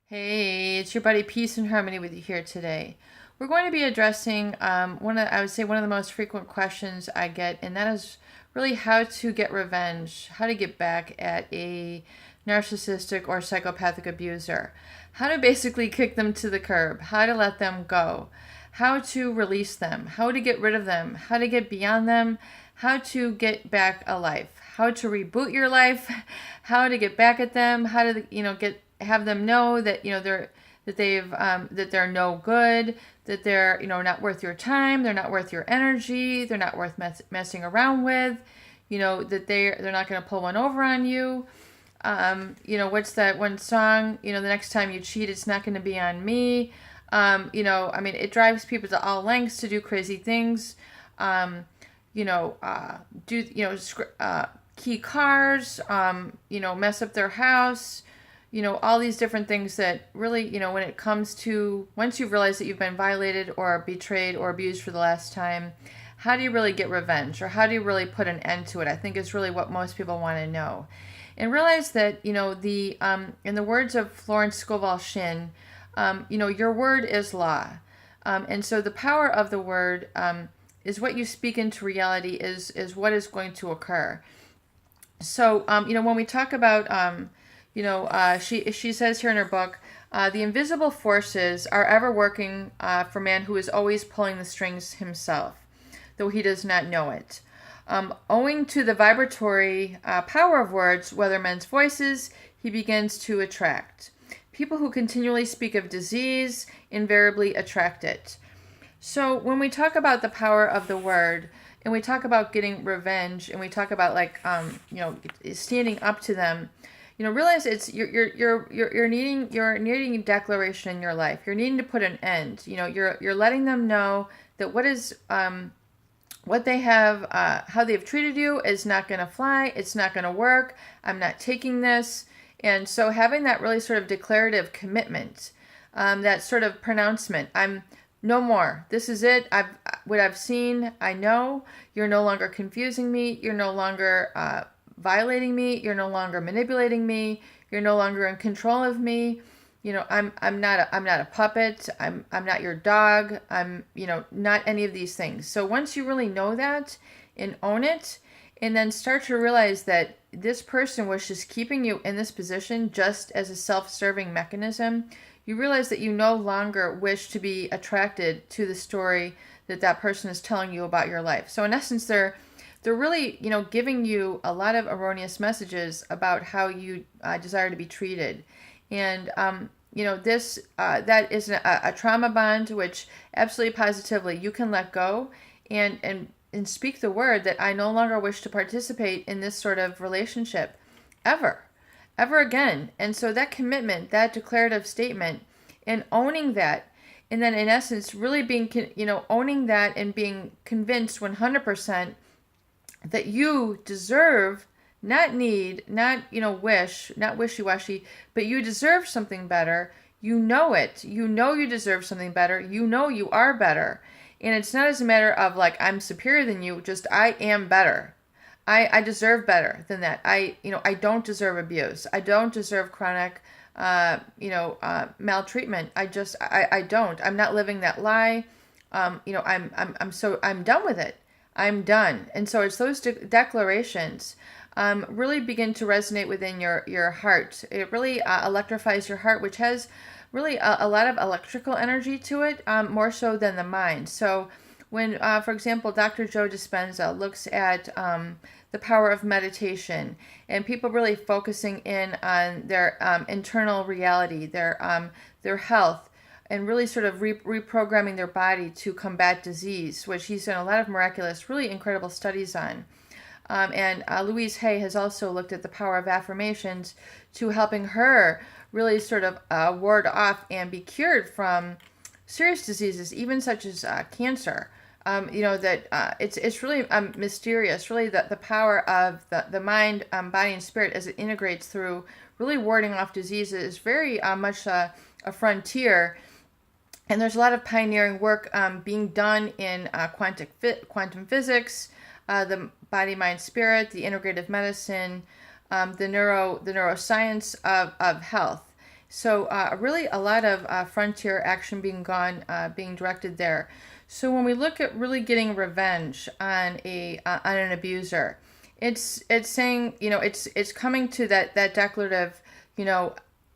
Hey, it's your buddy Peace and Harmony with you here today. We're going to be addressing I would say one of the most frequent questions I get, and that is really how to get revenge, how to get back at a narcissistic or psychopathic abuser, how to basically kick them to the curb, how to let them go, how to release them, how to get rid of them, how to get beyond them, how to get back a life, how to reboot your life, how to get back at them, how to get have them know that they're no good, that they're not worth your time, they're not worth your energy, they're not worth messing around with, that they're not going to pull one over on you. What's that one song? The next time you cheat, it's not going to be on me. It drives people to all lengths to do crazy things. Key cars. Mess up their house. All these different things that really, when it comes to, once you've realized that you've been violated or betrayed or abused for the last time, how do you really get revenge, or how do you really put an end to it? I think is really what most people want to know. And realize that, in the words of Florence Scovel Shinn, your word is law. And so the power of the word is what you speak into reality is what is going to occur. So, when we talk about, she says here in her book, the invisible forces are ever working for man who is always pulling the strings himself, though he does not know it. Owing to the vibratory power of words, whether men's voices, he begins to attract. People who continually speak of disease invariably attract it. So when we talk about the power of the word, and we talk about getting revenge, and we talk about standing up to them, realize it's you're needing a declaration in your life. You're needing to put an end. You're letting them know that what they have, how they've treated you is not going to fly. It's not going to work. I'm not taking this. And so having that really sort of declarative commitment, that sort of pronouncement, I'm no more. This is it. What I've seen, I know. You're no longer confusing me. You're no longer violating me. You're no longer manipulating me. You're no longer in control of me. I'm not a puppet. I'm not your dog. I'm not any of these things. So once you really know that and own it, and then start to realize that this person was just keeping you in this position just as a self-serving mechanism, you realize that you no longer wish to be attracted to the story that person is telling you about your life. So in essence, they're really, giving you a lot of erroneous messages about how you desire to be treated. And, that is a trauma bond, which absolutely positively you can let go and speak the word that I no longer wish to participate in this sort of relationship ever again. And so that commitment, that declarative statement, and owning that, and then in essence really being, owning that and being convinced 100% that you deserve, not need, not, wish, not wishy-washy, but you deserve something better. You know it. You know you deserve something better. You know you are better. And it's not as a matter of I'm superior than you, just I am better. I deserve better than that. I don't deserve abuse. I don't deserve chronic, maltreatment. I don't. I'm not living that lie. I'm done with it. I'm done. And so it's those declarations really begin to resonate within your heart. It really electrifies your heart, which has really a lot of electrical energy to it, more so than the mind. So when, for example, Dr. Joe Dispenza looks at the power of meditation and people really focusing in on their internal reality, their health, and really sort of reprogramming their body to combat disease, which he's done a lot of miraculous, really incredible studies on. And Louise Hay has also looked at the power of affirmations to helping her really sort of ward off and be cured from serious diseases, even such as cancer. It's really mysterious, really the power of the mind, body, and spirit as it integrates through really warding off diseases is very much a frontier. And there's a lot of pioneering work being done in quantum physics, the body, mind, spirit, the integrative medicine, the neuroscience of health. So really a lot of frontier action being directed there. So when we look at really getting revenge on an abuser, it's saying, it's coming to that declarative,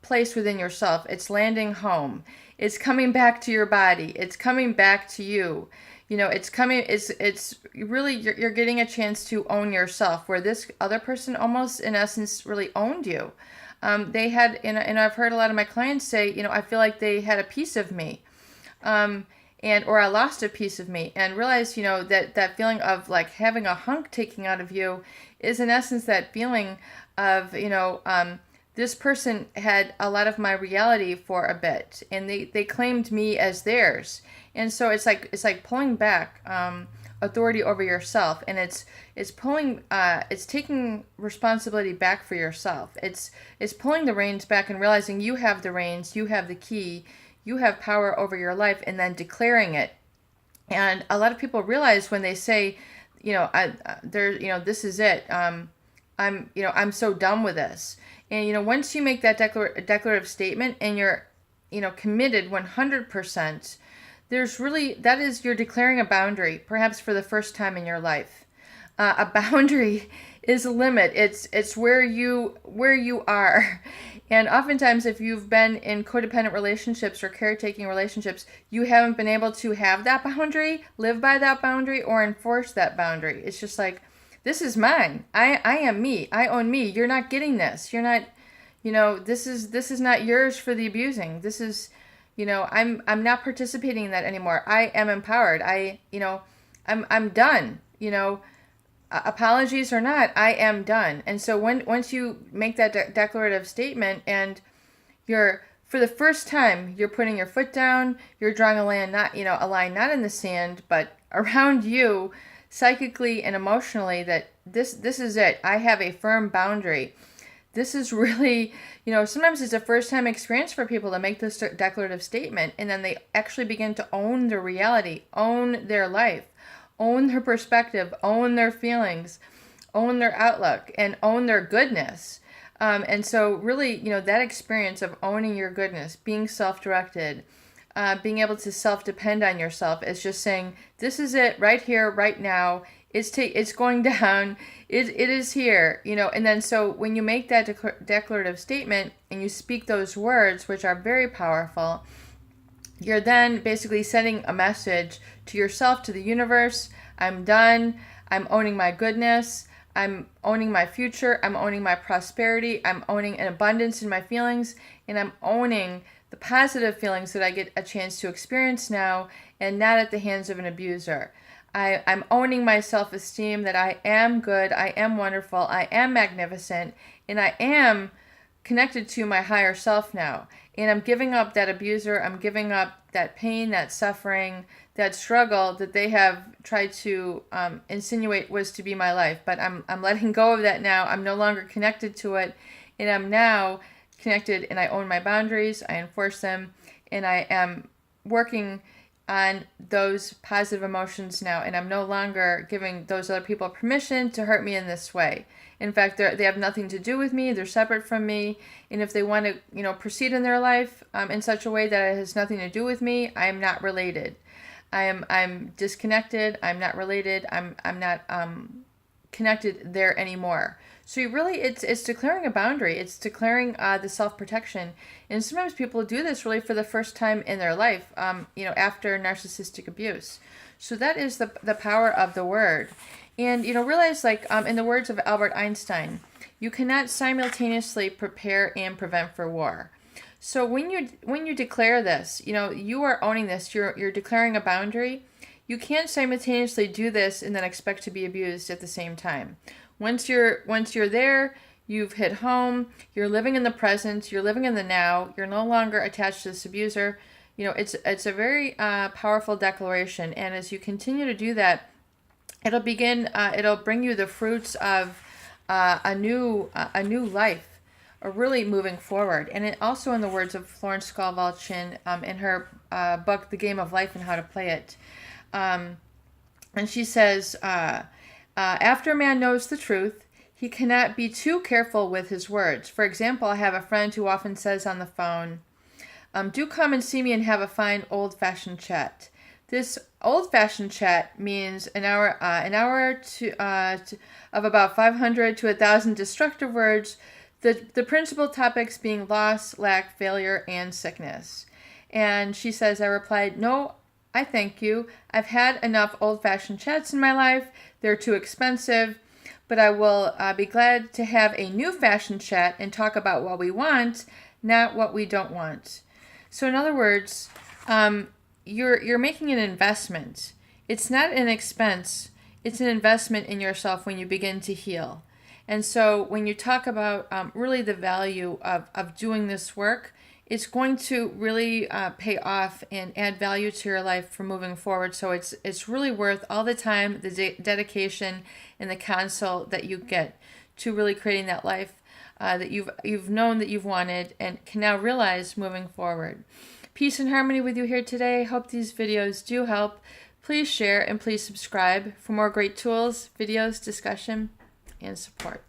place within yourself. It's landing home. It's coming back to your body. It's coming back to you. It's coming. It's really you're getting a chance to own yourself, where this other person almost in essence really owned you. They had, and I've heard a lot of my clients say, I feel like they had a piece of me. Or I lost a piece of me, and realize, that feeling of like having a hunk taken out of you is in essence that feeling of, this person had a lot of my reality for a bit, and they claimed me as theirs. And so it's like pulling back authority over yourself, and it's taking responsibility back for yourself. It's pulling the reins back and realizing you have the reins, you have the key, you have power over your life, and then declaring it. And a lot of people realize when they say, this is it. I'm so done with this. And once you make that declarative statement and you're, committed 100%, that is, you're declaring a boundary, perhaps for the first time in your life. A boundary is a limit. It's where you are. And oftentimes, if you've been in codependent relationships or caretaking relationships, you haven't been able to have that boundary, live by that boundary, or enforce that boundary. It's just like, this is mine. I am me. I own me. You're not getting this. You're not, this is not yours for the abusing. This is, I'm not participating in that anymore. I am empowered. I'm done. Apologies or not, I am done. And so once you make that declarative statement, and for the first time, you're putting your foot down, you're drawing a line not in the sand, but around you, psychically and emotionally, that this is it. I have a firm boundary. This is really, sometimes it's a first time experience for people to make this declarative statement, and then they actually begin to own their reality, own their life, own their perspective, own their feelings, own their outlook, and own their goodness. And so really, that experience of owning your goodness, being self-directed, being able to self-depend on yourself, is just saying, this is it right here, right now. It's going down. It is here, And then so when you make that declarative statement and you speak those words, which are very powerful, you're then basically sending a message to yourself, to the universe. I'm done. I'm owning my goodness. I'm owning my future. I'm owning my prosperity. I'm owning an abundance in my feelings. And I'm owning the positive feelings that I get a chance to experience now, and not at the hands of an abuser. I'm owning my self-esteem, that I am good, I am wonderful, I am magnificent, and I am connected to my higher self now. And I'm giving up that abuser. I'm giving up that pain, that suffering, that struggle that they have tried to insinuate was to be my life. But I'm letting go of that now. I'm no longer connected to it. And I'm now connected, and I own my boundaries. I enforce them. And I am working on those positive emotions now. And I'm no longer giving those other people permission to hurt me in this way. In fact, they have nothing to do with me. They're separate from me. And if they want to, proceed in their life in such a way that it has nothing to do with me, I am not related. I'm disconnected. I'm not related. I'm not connected there anymore. So it's declaring a boundary. It's declaring the self-protection. And sometimes people do this really for the first time in their life, after narcissistic abuse. So that is the power of the word. And, realize, in the words of Albert Einstein, you cannot simultaneously prepare and prevent for war. So when you declare this, you are owning this. You're declaring a boundary. You can't simultaneously do this and then expect to be abused at the same time. Once you're there, you've hit home. You're living in the present. You're living in the now. You're no longer attached to this abuser. It's a very powerful declaration. And as you continue to do that, it'll bring you the fruits of a new life, or really moving forward. And it also, in the words of Florence Scovel Chin in her book, The Game of Life and How to Play It, and she says, after man knows the truth, He cannot be too careful with his words. For example, I have a friend who often says on the phone, do come and see me and have a fine old-fashioned chat. This old-fashioned chat means an hour of about 500 to 1,000 destructive words, the principal topics being loss, lack, failure, and sickness. And she says, I replied, no, I thank you. I've had enough old-fashioned chats in my life. They're too expensive, but I will be glad to have a new-fashioned chat and talk about what we want, not what we don't want. So in other words, you're making an investment. It's not an expense. It's an investment in yourself when you begin to heal. And so when you talk about really the value of doing this work, it's going to really pay off and add value to your life for moving forward. So it's really worth all the time, the dedication, and the counsel that you get to really creating that life that you've known that you've wanted and can now realize moving forward. Peace and harmony with you here today. Hope these videos do help. Please share and please subscribe for more great tools, videos, discussion, and support.